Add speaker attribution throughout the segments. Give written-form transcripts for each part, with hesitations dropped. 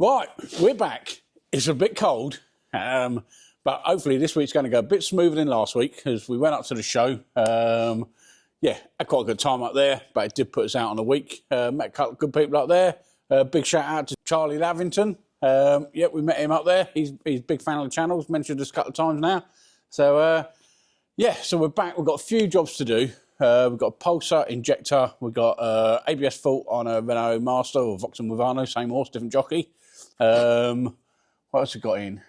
Speaker 1: Right, we're back. It's a bit cold, but hopefully this week's going to go a bit smoother than last week because we went up to the show. Yeah, had quite a good time up there, but it did put us out on a week. Met a couple of good people up there. Big shout out to Charlie Lavington. Yeah, we met him up there. He's a big fan of the channel. He's mentioned us a couple of times now. So, yeah, so we're back. We've got a few jobs to do. We've got a pulsar injector. We've got ABS fault on a Renault Master or Vauxhall Movano, same horse, different jockey. What else we got in?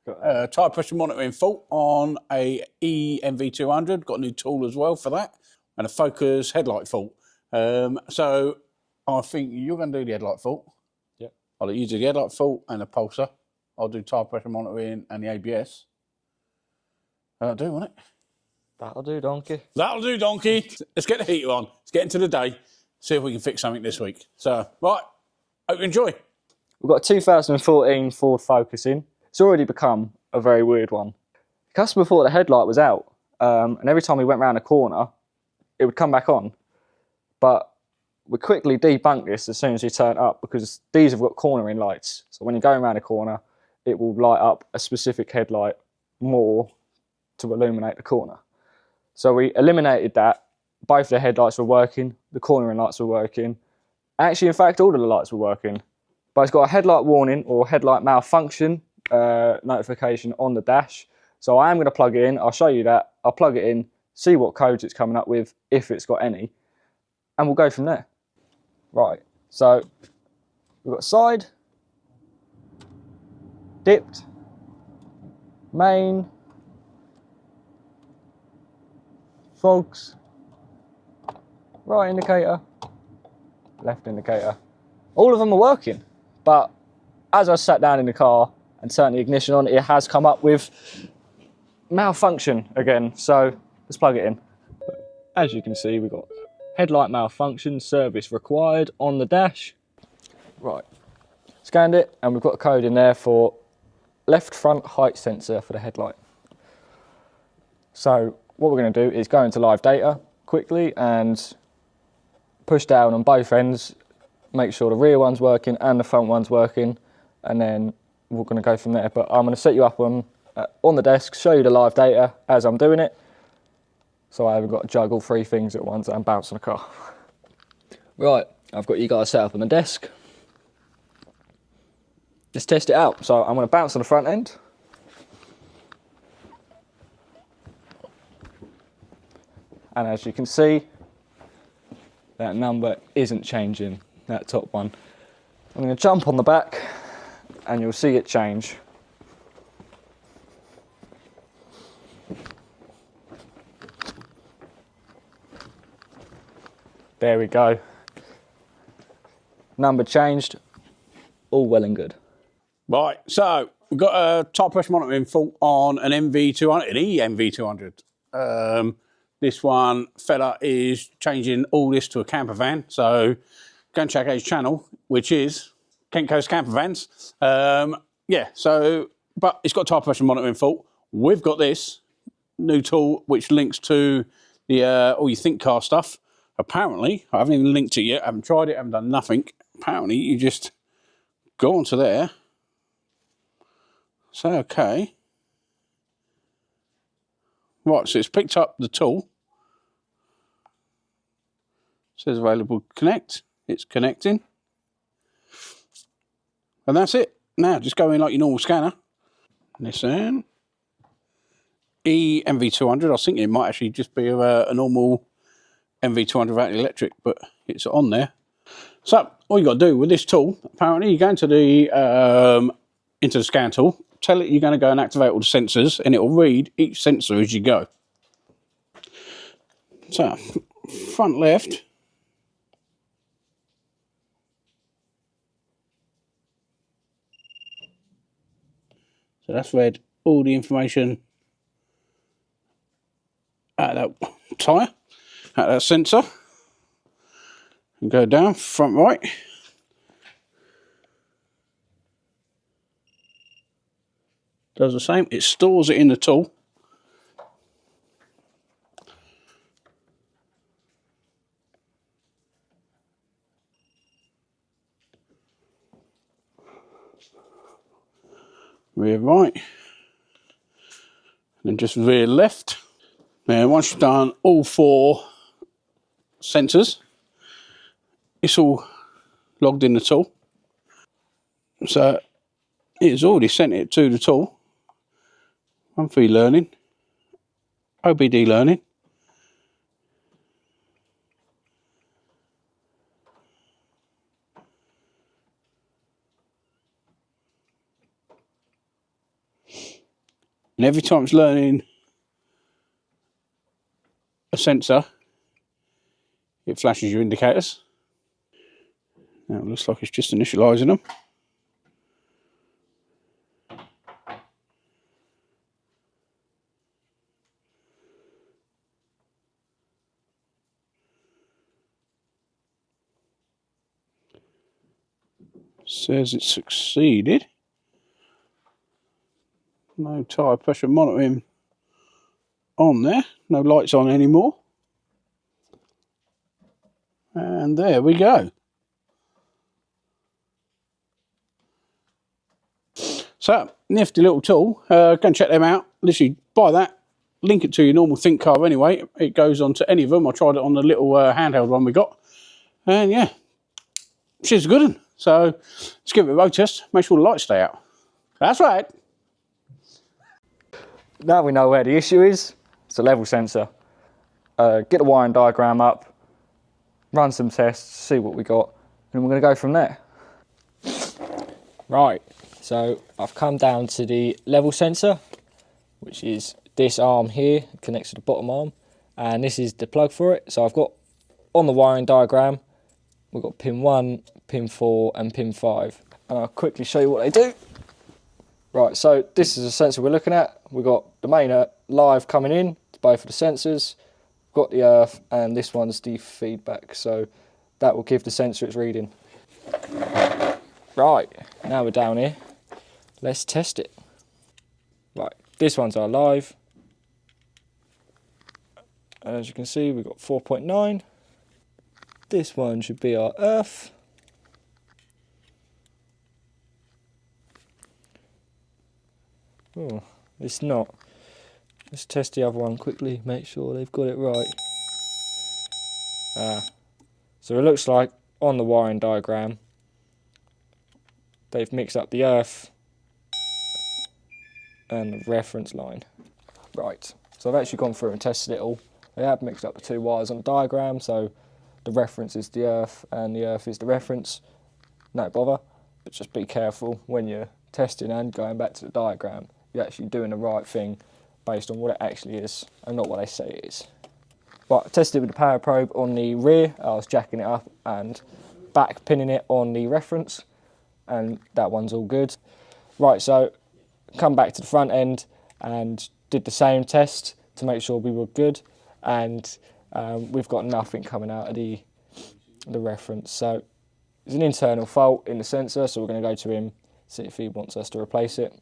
Speaker 1: Tyre pressure monitoring fault on a EMV200. Got a new tool as well for that. And a Focus headlight fault. So I think you're going to do the headlight fault.
Speaker 2: Yep.
Speaker 1: I'll let you do the headlight fault and the pulsar. I'll do tyre pressure monitoring and the ABS. That'll do, won't it?
Speaker 2: That'll do, donkey.
Speaker 1: That'll do, donkey. Let's get the heater on. Let's get into the day. See if we can fix something this week. So, right. Hope you enjoy.
Speaker 2: We've got a 2014 Ford Focus in. It's already become a very weird one. The customer thought the headlight was out, and every time we went round a corner, it would come back on. But we quickly debunked this as soon as we turned up because these have got cornering lights. So when you're going around a corner, it will light up a specific headlight more to illuminate the corner. So we eliminated that. Both the headlights were working, the cornering lights were working. Actually, in fact, all of the lights were working. But it's got a headlight warning or headlight malfunction notification on the dash. So I am going to plug it in. I'll show you that. I'll plug it in, see what codes it's coming up with, if it's got any, and we'll go from there. Right, so we've got side, dipped, main, fogs, right indicator, left indicator. All of them are working, but as I sat down in the car and turned the ignition on, it has come up with malfunction again. So let's plug it in. As you can see, we've got headlight malfunction, service required on the dash. Right, scanned it, and we've got a code in there for left front height sensor for the headlight. So what we're going to do is go into live data quickly and push down on both ends, make sure the rear one's working and the front one's working, and then we're going to go from there. But I'm going to set you up on the desk, show you the live data as I'm doing it, so I haven't got to juggle three things at once and bounce on the car. Right, I've got you guys set up on the desk. Let's test it out. So I'm going to bounce on the front end. And as you can see, that number isn't changing, that top one. I'm going to jump on the back and you'll see it change. There we go. Number changed, all well and good.
Speaker 1: Right, so we've got a tyre pressure monitoring fault on an MV200, an EMV200. This one fella is changing all this to a camper van. So go and check out his channel, which is Kent Coast Camper Vans. Yeah, so, but it's got tyre pressure monitoring fault. We've got this new tool which links to the all your Think Car stuff. Apparently, I haven't even linked it yet. I haven't tried it, I haven't done nothing. Apparently, you just go onto there. Say okay. Right, so it's picked up the tool. Says available connect. It's connecting. And that's it. Now, just go in like your normal scanner. Nissan EMV200. I was thinking it might actually just be a normal MV200 without electric, but it's on there. So, all you got to do with this tool, apparently, you go into the scan tool, tell it you're going to go and activate all the sensors, and it will read each sensor as you go. So, front left. So that's read all the information out of that tyre, out of that sensor. And go down, front right. Does the same, it stores it in the tool. rear right, and then just rear left. Now once you've done all 4 sensors, it's all logged in the tool. So it's already sent it to the tool. One for learning, OBD learning. And every time it's learning a sensor, it flashes your indicators. Now it looks like it's just initialising them. Says it succeeded. No tyre pressure monitoring on there. No lights on anymore. And there we go. So, nifty little tool. Go and check them out. Literally buy that. Link it to your normal Think car anyway. It goes on to any of them. I tried it on the little handheld one we got. And yeah, she's a good one. So, let's give it a road test. Make sure the lights stay out. That's right.
Speaker 2: Now we know where the issue is. It's a level sensor. Get the wiring diagram up, run some tests, see what we got, and we're going to go from there. Right, so I've come down to the level sensor, which is this arm here, connects to the bottom arm, and this is the plug for it. So I've got on the wiring diagram, we've got pin 1, pin 4 and pin 5. And I'll quickly show you what they do. Right, so this is a sensor we're looking at. We've got the main live coming in to both of the sensors. We've got the earth, and this one's the feedback. So that will give the sensor its reading. Right, now we're down here. Let's test it. Right, this one's our live. And as you can see, we've got 4.9. This one should be our earth. Oh, it's not. Let's test the other one quickly, make sure they've got it right. So it looks like on the wiring diagram, they've mixed up the earth and the reference line. Right, so I've actually gone through and tested it all. They have mixed up the 2 wires on the diagram, so the reference is the earth and the earth is the reference. No bother, but just be careful when you're testing and going back to the diagram. You're actually doing the right thing based on what it actually is and not what they say it is. Right, I tested with the power probe on the rear. I was jacking it up and back pinning it on the reference, and that one's all good. Right, so come back to the front end and did the same test to make sure we were good, and we've got nothing coming out of the reference. So there's an internal fault in the sensor, so we're going to go to him, see if he wants us to replace it.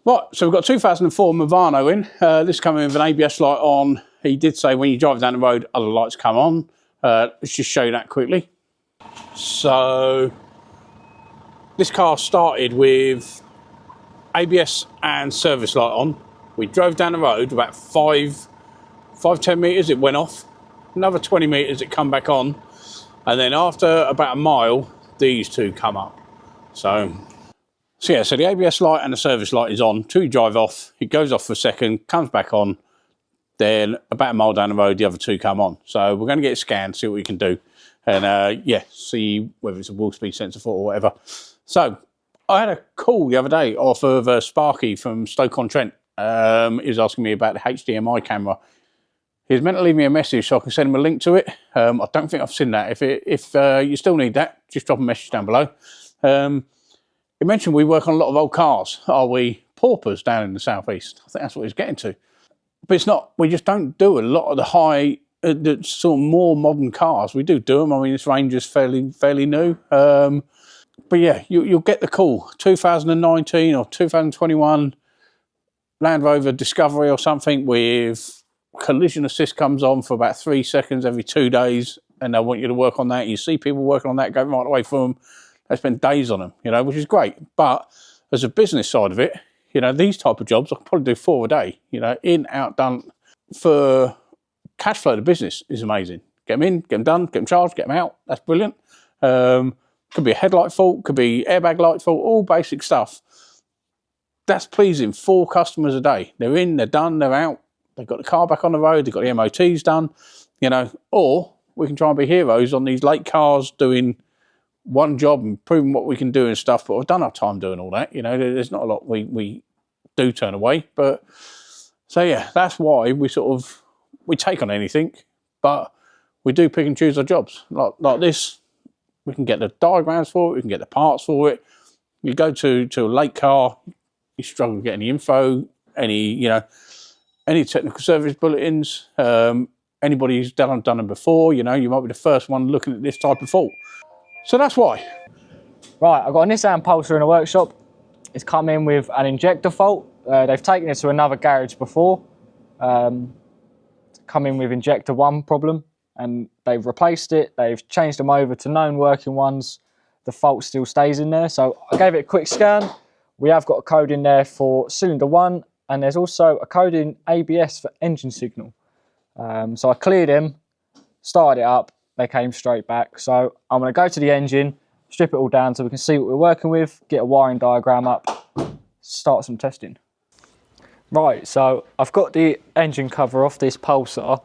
Speaker 1: Right, so we've got 2004 Movano in. This coming with an ABS light on. He did say when you drive down the road, other lights come on. Let's just show you that quickly. So this car started with ABS and service light on. We drove down the road about 5-10 metres, it went off. Another 20 metres, it come back on. And then after about a mile, these two come up. So yeah, so the ABS light and the service light is on. Till you drive off, it goes off for a second, comes back on. Then about a mile down the road, the other two come on. So we're going to get it scanned, see what we can do. And yeah, see whether it's a wheel speed sensor fault or whatever. So I had a call the other day off of Sparky from Stoke-on-Trent. He was asking me about the HDMI camera. He was meant to leave me a message so I can send him a link to it. I don't think I've seen that. If you still need that, just drop a message down below. He mentioned we work on a lot of old cars. Are we paupers down in the southeast? I think that's what he's getting to. But it's not. We just don't do a lot of the high, the sort of more modern cars. We do them. I mean, this range is fairly new. But yeah, you'll get the call. 2019 or 2021 Land Rover Discovery or something with collision assist comes on for about 3 seconds every 2 days, and they want you to work on that. You see people working on that, go right away from them. They spend days on them, you know, which is great. But as a business side of it, you know, these type of jobs I could probably do 4 a day. You know, in, out, done. For cash flow, the business is amazing. Get them in, get them done, get them charged, get them out. That's brilliant. Could be a headlight fault, could be airbag light fault, all basic stuff. That's pleasing. 4 customers a day. They're in, they're done, they're out. They've got the car back on the road, they've got the MOTs done, you know. Or we can try and be heroes on these late cars doing one job and proving what we can do and stuff, but we've done our time doing all that. You know, there's not a lot we do turn away. But so yeah, that's why we take on anything, but we do pick and choose our jobs. Like this, we can get the diagrams for it, we can get the parts for it. You go to a late car, you struggle to get any info, any technical service bulletins. Anybody who's done them before, you know, you might be the first one looking at this type of fault. So that's why.
Speaker 2: Right, I've got a Nissan Pulsar in the workshop. It's come in with an injector fault. They've taken it to another garage before. It's come in with injector 1 problem, and they've replaced it. They've changed them over to known working ones. The fault still stays in there. So I gave it a quick scan. We have got a code in there for cylinder 1, and there's also a code in ABS for engine signal. So I cleared them, started it up, they came straight back. So I'm going to go to the engine, strip it all down so we can see what we're working with, get a wiring diagram up, start some testing. Right, so I've got the engine cover off this Pulsar.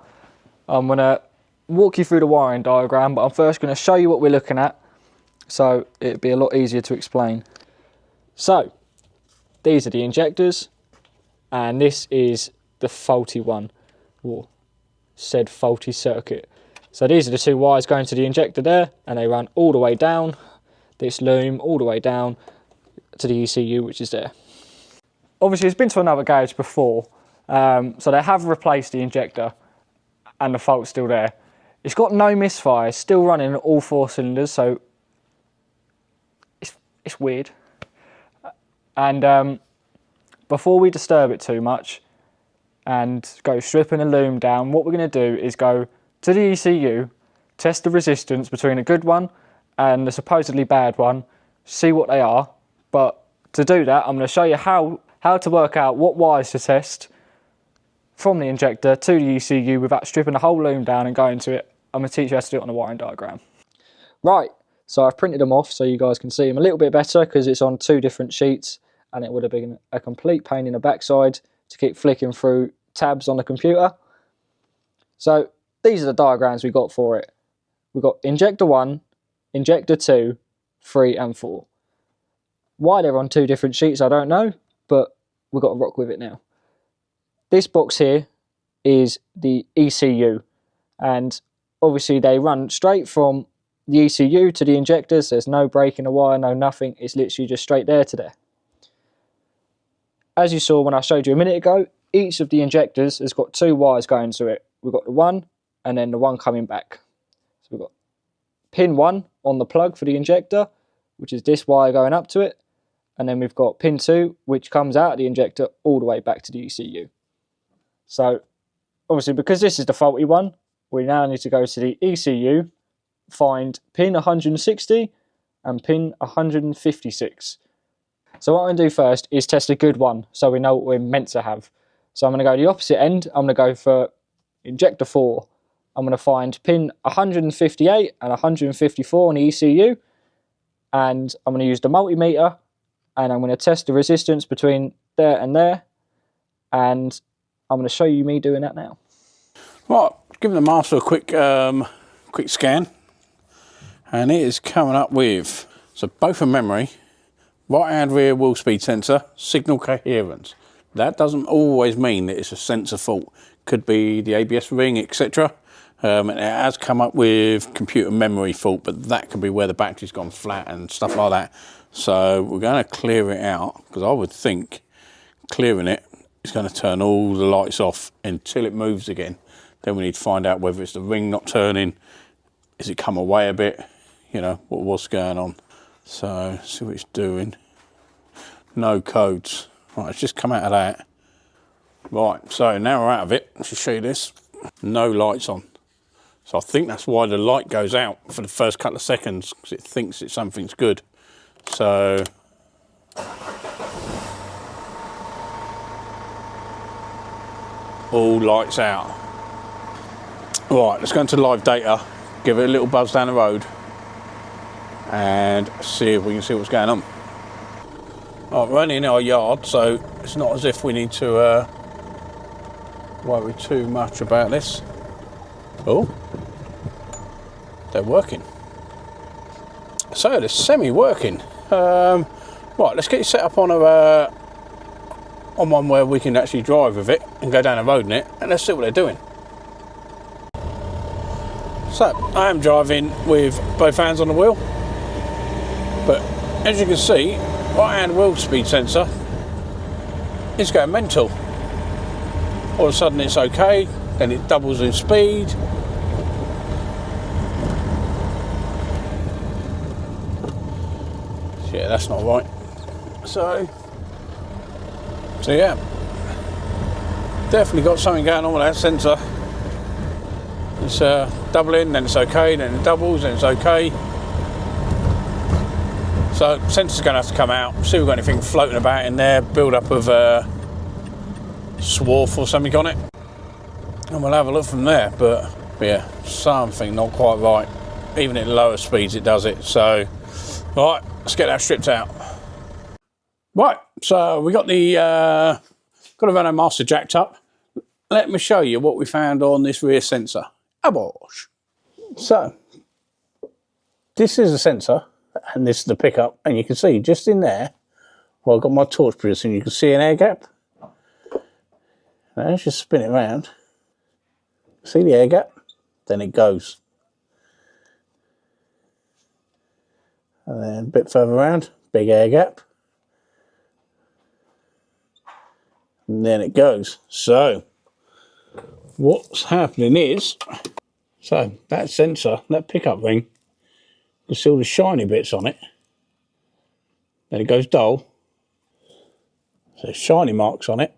Speaker 2: I'm going to walk you through the wiring diagram, but I'm first going to show you what we're looking at, so it'd be a lot easier to explain. So, these are the injectors, and this is the faulty one, or said faulty circuit. So these are the 2 wires going to the injector there, and they run all the way down this loom, all the way down to the ECU, which is there. Obviously, it's been to another garage before, so they have replaced the injector, and the fault's still there. It's got no misfire, it's still running all 4 cylinders, so it's weird. And before we disturb it too much and go stripping the loom down, what we're going to do is go to the ECU, test the resistance between a good one and the supposedly bad one, see what they are. But to do that, I'm going to show you how to work out what wires to test from the injector to the ECU without stripping the whole loom down and going to it. I'm going to teach you how to do it on a wiring diagram. Right, so I've printed them off so you guys can see them a little bit better because it's on 2 different sheets, and it would have been a complete pain in the backside to keep flicking through tabs on the computer. So these are the diagrams we got for it. We've got injector 1, injector 2, 3 and 4. Why they're on 2 different sheets I don't know, but we've got to rock with it now. This box here is the ECU, and obviously they run straight from the ECU to the injectors. There's no break in the wire, no nothing. It's literally just straight there to there. As you saw when I showed you a minute ago, each of the injectors has got 2 wires going to it. We've got the one and then the one coming back. So we've got pin 1 on the plug for the injector, which is this wire going up to it. And then we've got pin 2, which comes out of the injector all the way back to the ECU. So obviously, because this is the faulty one, we now need to go to the ECU, find pin 160 and pin 156. So what I'm going to do first is test a good one, so we know what we're meant to have. So I'm going to go to the opposite end. I'm going to go for injector 4. I'm going to find pin 158 and 154 on the ECU, and I'm going to use the multimeter, and I'm going to test the resistance between there, and I'm going to show you me doing that now.
Speaker 1: Right, giving the master a quick scan, and it is coming up with, so both are memory, right hand rear wheel speed sensor, signal coherence. That doesn't always mean that it's a sensor fault. Could be the ABS ring, etc. And it has come up with computer memory fault, but that could be where the battery's gone flat and stuff like that. So we're going to clear it out, because I would think clearing it is going to turn all the lights off until it moves again. Then we need to find out whether it's the ring not turning, is it come away a bit, you know, what's going on. So see what it's doing. No codes. Right, it's just come out of that. Right, so now we're out of it. Let's just show you this. No lights on. So I think that's why the light goes out for the first couple of seconds, because it thinks that something's good. So all lights out. Right, let's go into live data, give it a little buzz down the road, and see if we can see what's going on. Right, we're only in our yard, so it's not as if we need to worry too much about this. Oh, they're working. So they're semi-working. Right, let's get you set up on a on one where we can actually drive with it and go down the road in it, and let's see what they're doing. So I am driving with both hands on the wheel, but as you can see, right hand wheel speed sensor is going mental. All of a sudden it's okay, then it doubles in speed. Yeah, that's not right. So yeah, definitely got something going on with that sensor. It's doubling, then it's okay, then it doubles, then it's okay. So sensor's going to have to come out, see if we've got anything floating about in there, build up of swarf or something on it, and we'll have a look from there. But yeah, something not quite right. Even at lower speeds it does it. So right, let's get that stripped out. Right, so we got the Renault Master jacked up. Let me show you what we found on this rear sensor. Abosh. So this is a sensor, and this is the pickup, and you can see just in there, well, I've got my torch position, you can see an air gap. Now let's just spin it around. See the air gap? Then it goes. And then a bit further around, big air gap. And then it goes. So what's happening is, so that sensor, that pickup ring, you can see all the shiny bits on it. Then it goes dull. So shiny marks on it.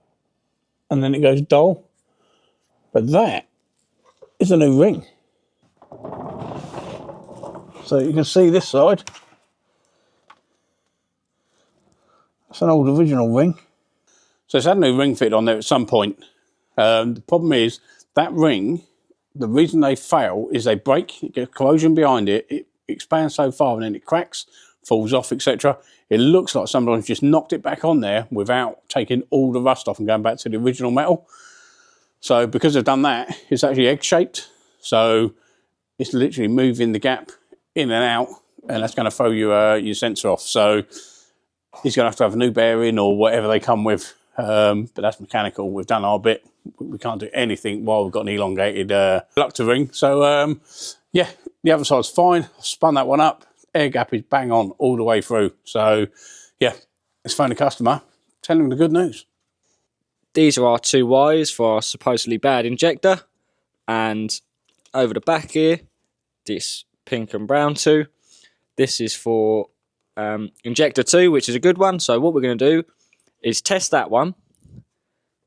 Speaker 1: And then it goes dull. But that is a new ring. So you can see this side. That's an old original ring. So it's had a new ring fitted on there at some point. The problem is that ring, the reason they fail is they break, you get corrosion behind it, it expands so far and then it cracks, falls off, etc. It looks like somebody's just knocked it back on there without taking all the rust off and going back to the original metal. So because they've done that, it's actually egg-shaped. So it's literally moving the gap in and out, and that's going to throw your sensor off. So he's going to have a new bearing or whatever they come with. But that's mechanical. We've done our bit. We can't do anything while we've got an elongated conductor ring. So yeah, the other side's fine. Spun that one up. Air gap is bang on all the way through. So yeah, let's phone the customer, tell him the good news.
Speaker 2: These are our two wires for our supposedly bad injector, and over the back here, this pink and brown two. This is for injector 2, which is a good one. So what we're going to do is test that one,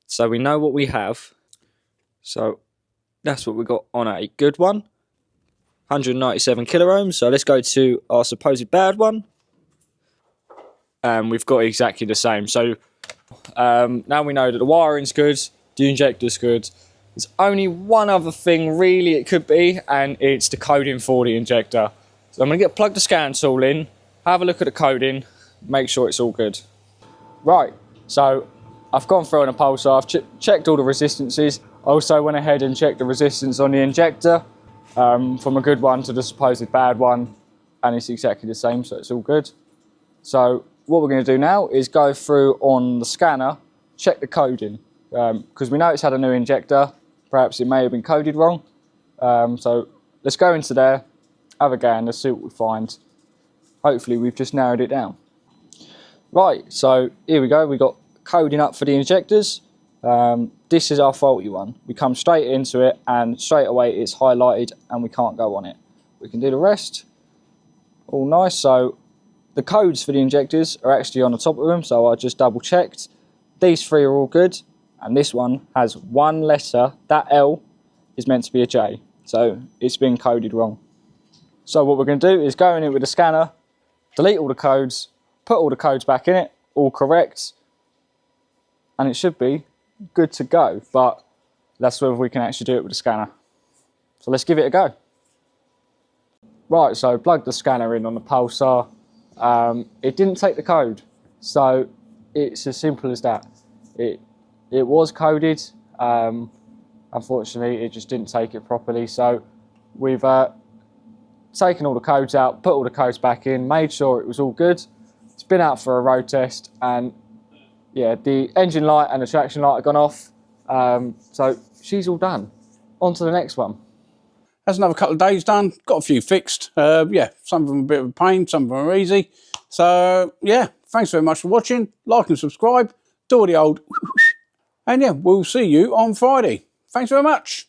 Speaker 2: so we know what we have. So that's what we got on a good one, 197 kiloohms. So let's go to our supposed bad one, and we've got exactly the same. So now we know that the wiring's good, the injector's good. There's only one other thing really it could be, and it's the coding for the injector. So I'm going to plug the scan tool in, have a look at the coding, make sure it's all good. Right, so I've gone through on a pulsar, I've checked all the resistances. I also went ahead and checked the resistance on the injector, from a good one to the supposed bad one, and it's exactly the same, so it's all good. So what we're going to do now is go through on the scanner, check the coding, because we know it's had a new injector. Perhaps it may have been coded wrong. So let's go into there, have a go, and let's see what we find. Hopefully we've just narrowed it down. Right, so here we go. We got coding up for the injectors. This is our faulty one. We come straight into it, and straight away it's highlighted and we can't go on it. We can do the rest. All nice. So the codes for the injectors are actually on the top of them, so I just double checked. These three are all good, and this one has one letter. That L is meant to be a J, so it's been coded wrong. So what we're going to do is go in it with the scanner, delete all the codes, put all the codes back in it, all correct, and it should be good to go. But That's whether we can actually do it with the scanner. So let's give it a go. Right, so plug the scanner in on the pulsar. It didn't take the code, so it's as simple as that. It was coded. Unfortunately, it just didn't take it properly. So we've taken all the codes out, put all the codes back in, made sure it was all good. It's been out for a road test, and yeah, the engine light and the traction light have gone off. So she's all done. On to the next one.
Speaker 1: That's another couple of days done. Got a few fixed. Yeah, some of them a bit of a pain, some of them are easy. So yeah, thanks very much for watching. Like and subscribe. Do all the old. And yeah, we'll see you on Friday. Thanks very much.